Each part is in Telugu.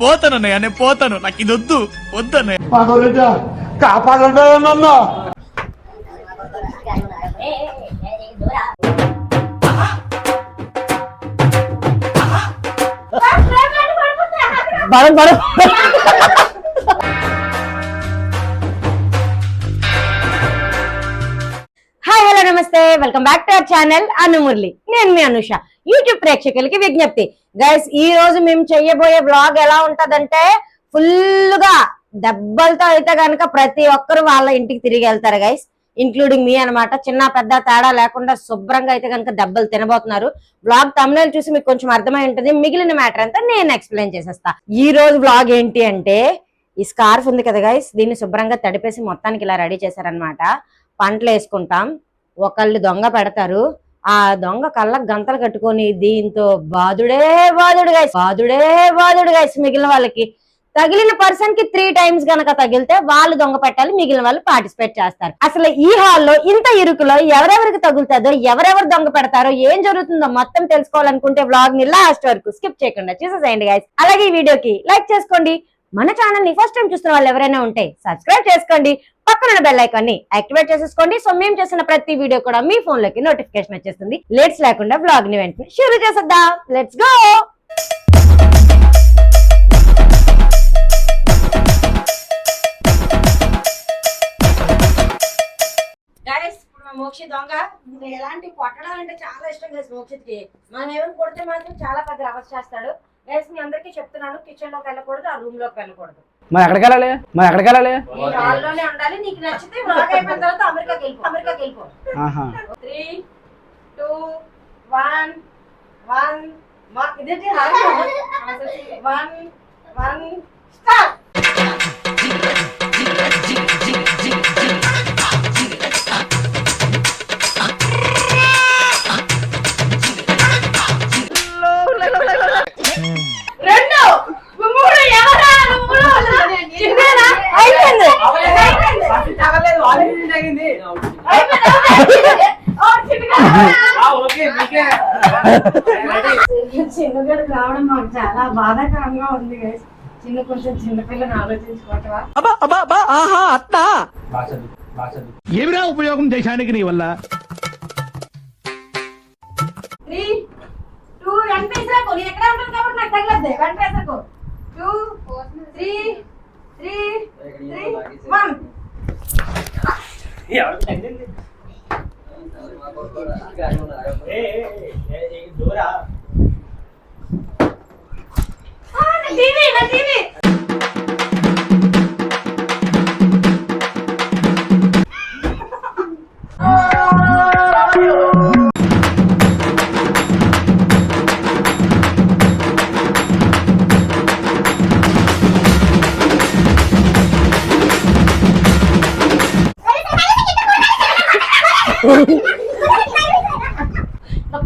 పోతానన్నయ్య, నేను పోతాను. నాకు ఇది వద్దు, వద్దన్నయ్య. కాపాడండి. హాయ్ హలో నమస్తే, welcome back to our channel Anumurali. నేను మీ అనుష. యూట్యూబ్ ప్రేక్షకులకి విజ్ఞప్తి, గైస్ ఈ రోజు మేము చెయ్యబోయే బ్లాగ్ ఎలా ఉంటదంటే ఫుల్ గా దెబ్బలతో అయితే గనక ప్రతి ఒక్కరు వాళ్ళ ఇంటికి తిరిగి వెళ్తారు గైస్, ఇంక్లూడింగ్ మీ అనమాట. చిన్న పెద్ద తేడా లేకుండా శుభ్రంగా అయితే కనుక దెబ్బలు తినబోతున్నారు. బ్లాగ్ తమ్నెయిల్ చూసి మీకు కొంచెం అర్థమై ఉంటుంది. మిగిలిన మ్యాటర్ అంతా నేను ఎక్స్ప్లెయిన్ చేసేస్తా. ఈ రోజు బ్లాగ్ ఏంటి అంటే, ఈ స్కార్ఫ్ ఉంది కదా గైస్, దీన్ని శుభ్రంగా తడిపేసి మొత్తానికి ఇలా రెడీ చేశారనమాట. పంటలు వేసుకుంటాం, ఒకళ్ళు దొంగ పెడతారు, ఆ దొంగ కళ్ళకు గంతలు కట్టుకొని దీంతో బాదుడే బాదుడు గైస్. మిగిలిన వాళ్ళకి తగిలిన పర్సన్ కి 3 times గనక తగిలితే వాళ్ళు దొంగ పెట్టాలి, మిగిలిన వాళ్ళు పార్టిసిపేట్ చేస్తారు. అసలు ఈ హాల్లో ఇంత ఇరుకులో ఎవరెవరికి తగులుతుందో, ఎవరెవరు దొంగ పెడతారో, ఏం జరుగుతుందో మొత్తం తెలుసుకోవాలనుకుంటే వ్లాగ్ ని లాస్ట్ వరకు స్కిప్ చేయకుండా చూసేసేయండి గైస్. అలాగే ఈ వీడియోకి లైక్ చేసుకోండి. మన ఛానల్ ని ఫస్ట్ టైం చూస్తున్న వాళ్ళు ఎవరైనా ఉంటే సబ్స్క్రైబ్ చేసుకోండి, పక్కన బెల్ ఐకాన్ ని యాక్టివేట్ చేసేసుకోండి. సో మేము చేసిన ప్రతి వీడియో కూడా మీ ఫోన్ లోకి నోటిఫికేషన్ వచ్చేస్తుంది. లేట్స్ లేకుండా వ్లాగ్ ని వెంటనే షురూ చేసేద్దాం. Let's go. మోక్షి దొంగ ఎలాంటి కొట్టడం అంటే చాలా ఇష్టం గైస్ మోక్షికి. మనం ఏమైనా కొడితే మాత్రం చాలా పెద్ద అవస్థ చేస్తాడు గైస్. మీ అందరికీ చెప్తున్నాను, కిచెన్ లోకి వెళ్ళకూడదు, ఆ రూమ్ లోకి వెళ్ళకూడదు. మరి ఎక్కడికి వెళ్ళాలి? హాల్లోనే ఉండాలి. నీకు నచ్చితే వ్లాగ్ అయిపోయిన తర్వాత అమెరికాకి వెళ్ళిపో. 3, 2, 1 ఇదేంటి 1 స్టార్ట్. చిన్నగడు రావడం మాకు చాలా బాధాకరంగా ఉంది గైస్. కొంచెం చిన్నపిల్లని ఆలోచించుకోవటవా? ఏమిరా ఉపయోగం దేశానికి నీ వల్ల? 3, 2 వెంటేసరకు నేను ఎక్కడ ఉంటాను కాబట్టి నాకు తగలద్దే. వెంటేసరకు 2, 3, 1 టీవీ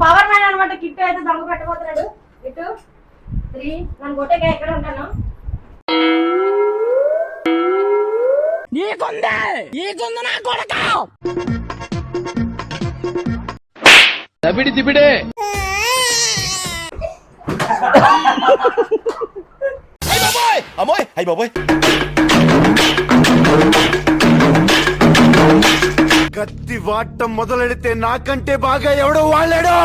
పవర్ మ్యాన్ అనమాట. కిట్టు అయితే దొంగ పెట్టబోతున్నాడు. కిట్టు 3 నన్ను కొట్టేగా ఎక్కడ ఉంటాను. నా కొడక తిపిడే అమ్మాయి బాబోయ్. కత్తి వాటం మొదలెడితే నాకంటే బాగా ఎవడో వాళ్ళాడో.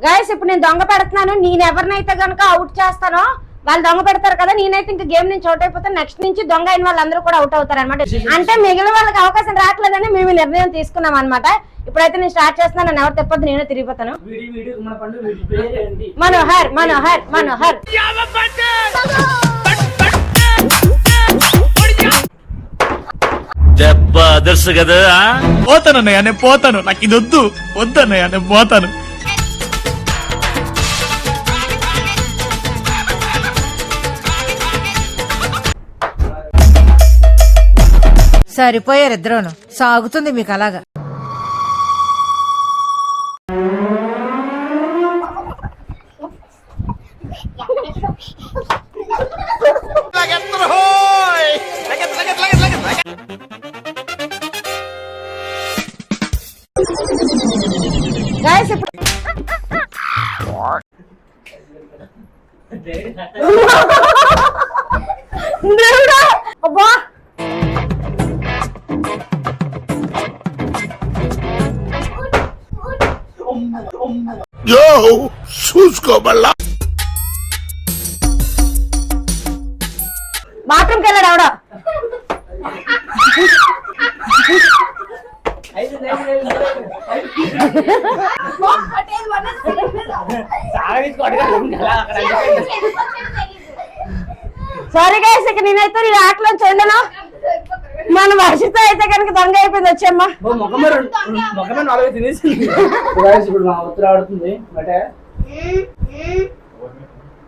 గైస్ ఇప్పుడు నేను దొంగ పెడుతున్నాను. నేను ఎవరినైతే గనక అవుట్ చేస్తానో వాళ్ళు దొంగ పెడతారు కదా, నేనైతే ఇంకా గేమ్ నుంచి అవుట్ అయిపోతాను. నెక్స్ట్ నుంచి దొంగ అయిన వాళ్ళందరూ కూడా అవుట్ అవుతారు అనమాట. అంటే మిగిలిన వాళ్ళకి అవకాశం రావట్లేదని మేము నిర్ణయం తీసుకున్నాం అనమాట. ఇప్పుడైతే నేను స్టార్ట్ చేస్తున్నాను, నన్ను ఎవరు తెప్పదు, నేనే తిరిగిపోతాను. మనోహర్ మనోహర్ మనోహర్ దెబ్బ అదర్సు కదా. పోతానన్నయ్య, నేను పోతాను. నాకు ఇది వద్దు, వద్దన్నయ్య, నేను పోతాను. సరిపోయారు ఇద్దరును. సాగుతుంది మీకు అలాగా. దేవుడా, అబ్బా చూసుకోబల్లా బాత్రూమ్కి వెళ్ళాడు ఆవిడ. సారీ గైస్, ఇక నేనైతే నీ ఆటలో చూడను. మన వర్షిత అయితే కనుక దొంగ అయిపోయింది. వచ్చమ్మా మొక్కమే 4 తినేసింది. ఇప్పుడు మా ఉత్తర ఆడుతుంది బటే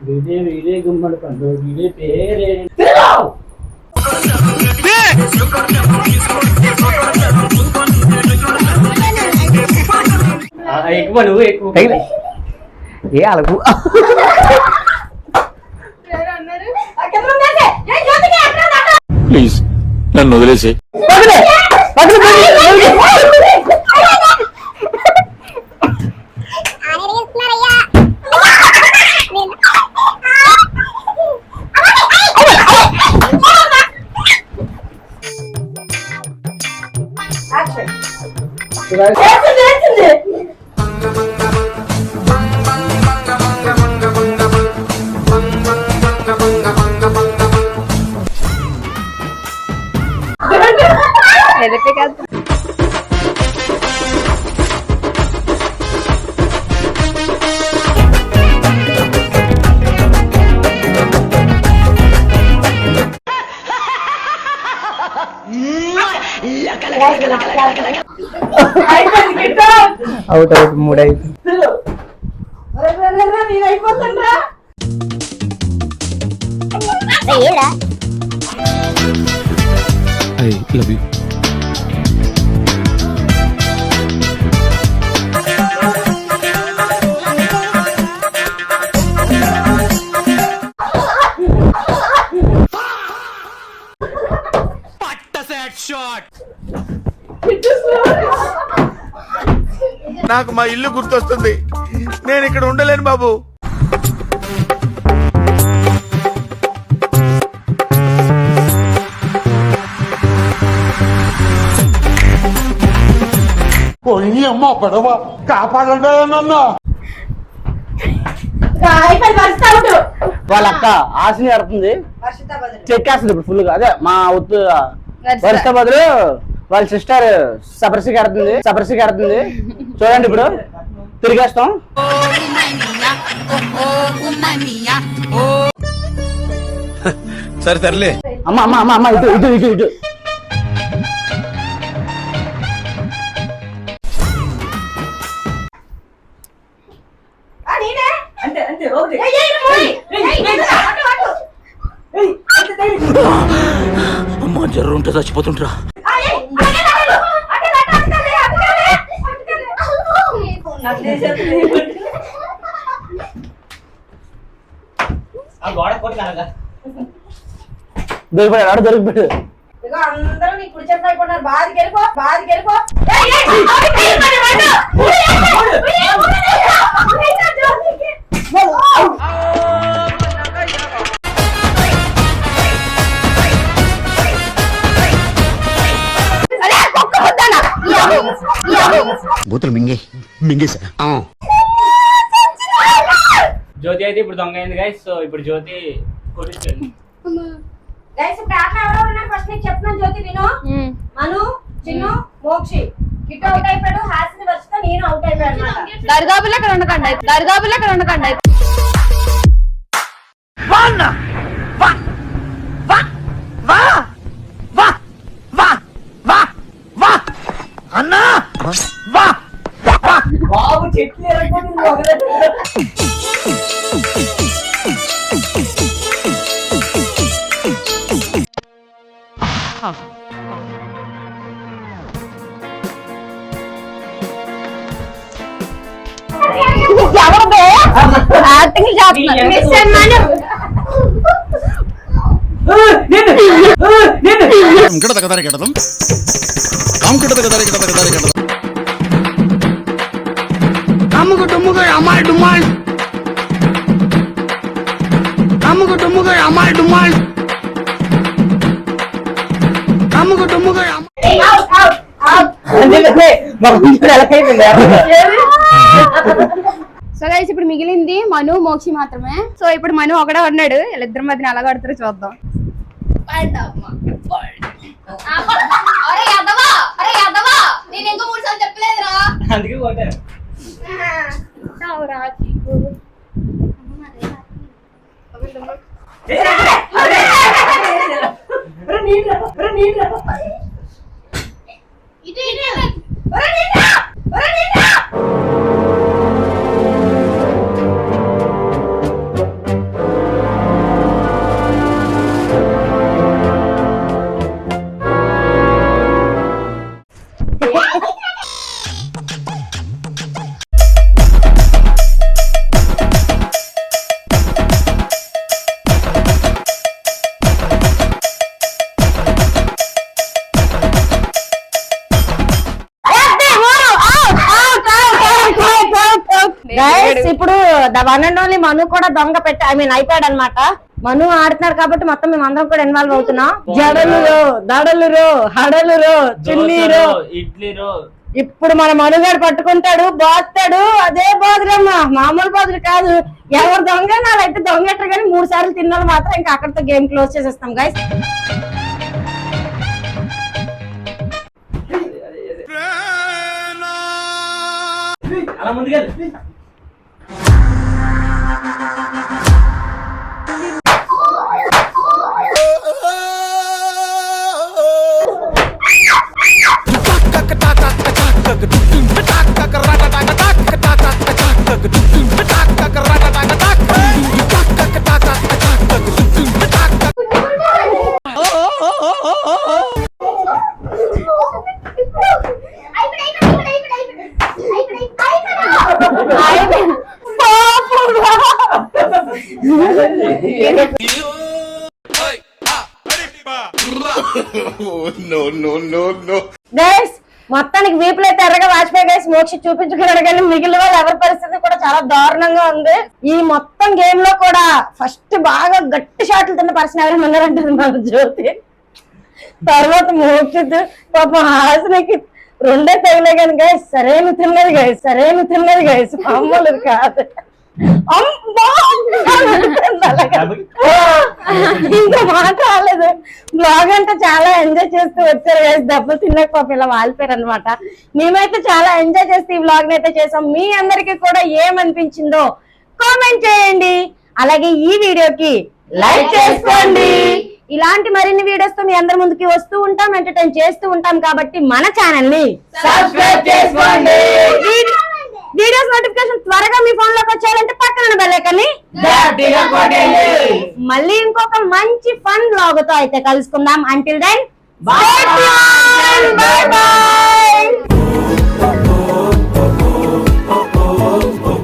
వీడే వీడే గుమ్మడి పండు వీడే పేరే ఎక్కువ నువ్వు ఎక్కువ ఏ అలగు ప్లీజ్ నన్ను వదిలేసి అవుట్ అవుట్ 3 అయిపోయింది. I love you. నాకు మా ఇల్లు గుర్తొస్తుంది. నేను ఇక్కడ ఉండలేను బాబు. అమ్మ పడవ కాపాడండి నన్ను. వాళ్ళ అక్క ఆశని ఆడుతుంది, చెక్కేస్తుంది ఇప్పుడు ఫుల్ గా. అదే మా ఉత్తు వర్ష బదులు వాళ్ళ సిస్టర్ సపర్సికి ఆడుతుంది. చూడండి ఇప్పుడు తిరిగేస్తాం. సరే సర్లే. అమ్మ అమ్మ అమ్మ అమ్మ ఇటు ఇటు ఇటు ఇటు అమ్మా జ్వరం ఉంటే చచ్చిపోతుంటరా. దొరికిపోయాడు ఆడు దొరికిపోయాడు. అందరూ నీ కుడి చేతులు అయిపోయినారు. బాధకి వెళ్ళిపో. బూతులు మింగేసా. జ్యోతి అయితే ఇప్పుడు దొంగ అయింది గైస్. సో ఇప్పుడు జ్యోతి కొట్టించండి. గైస్ ఇప్పుడు ఆటలు ఎవరెవరు ఉన్నారు ఫస్ట్ నీకు చెప్తున్నాను. జ్యోతి విను, మను, చిన్ను, మోక్షి. కిట్టు అవుట్ అయిపోయాడు. హాసిని వర్షిత నేను అవుట్ అయిపోయాడు. దరిదాపులు అక్కడ ఉండకండి. అన్నా బాబు చెట్లు యాక్టింగ్ చేస్తున్నారు. మిస్ అన్నాను. సో గైస్ ఇప్పుడు మిగిలింది మను మోక్షి మాత్రమే. సో ఇప్పుడు మను ఒకడే ఉన్నాడు, వీళ్ళిద్దరి మధ్యన ఎలా కడతారో చూద్దాం. నేను ఇంకా 3 సార్లు చెప్పలేదురా. అందుకే కొట్టాను. గైస్ ఇప్పుడు ద వన్ అండ్ ఓన్లీ మను కూడా దొంగ పెట్టి అయిపోయాడు అనమాట. మను ఆడుతున్నాడు కాబట్టి మొత్తం మేము అందరం కూడా ఇన్వాల్వ్ అవుతున్నాం. జడలురో దడలురో హడలురో చిన్నీరో ఇడ్లీరో. ఇప్పుడు మన మనుగాడు పట్టుకుంటాడు, బాస్తాడు. అదే బాదురమ్మ, మామూలు బాదురు కాదు. ఎవరు దొంగ నాలైతే దొంగెట్టరు కానీ 3 సార్లు తిన్నాను మాత్రం ఇంకా అక్కడితో గేమ్ క్లోజ్ చేసేస్తాం గైస్. అలా ముందుకెళ్ళి. గైస్ మొత్తానికి వీపులు అయితే ఎర్రగా వాచిపోయి గైస్ మోక్షి చూపించుకున్నాడు కానీ మిగిలిన వాళ్ళు ఎవరి పరిస్థితి కూడా చాలా దారుణంగా ఉంది. ఈ మొత్తం గేమ్ లో కూడా ఫస్ట్ బాగా గట్టి షాట్లు తిన్న పర్సన్ ఎవరైనా ఉన్నారంటారు మన జ్యోతి. తర్వాత మోక్షిత్ పాపం హాసనకి 2 తగిలే కానీ గైస్ సరైన తిన్నది గైస్ మామూలు కాదు. ఇంకా మాట రాలేదు. బ్లాగ్ అంటే చాలా ఎంజాయ్ చేస్తూ వచ్చారు గైస్. దెబ్బలు తిన్నాక పాపం ఇలా వాలిపోయారు అనమాట. మేమైతే చాలా ఎంజాయ్ చేస్తూ ఈ బ్లాగ్ అయితే చేసాం. మీ అందరికి కూడా ఏమనిపించిందో కామెంట్ చేయండి. అలాగే ఈ వీడియోకి లైక్ చేసుకోండి. ఇలాంటి మరిన్ని వీడియోస్ తో మీ అందరి ముందుకి వస్తూ ఉంటాం, ఎంటర్టైన్ చేస్తూ ఉంటాం. కాబట్టి మన ఛానల్ ని సబ్స్క్రైబ్ చేసుకోండి. వీడియోస్ నోటిఫికేషన్ త్వరగా మీ ఫోన్ లోకి వచ్చేయాలంటే పక్కన బెల్ ఐకాన్ ని మళ్ళీ ఇంకొక మంచి ఫన్ బ్లాగ్ తో అయితే కలుసుకుందాం. Until then bye by.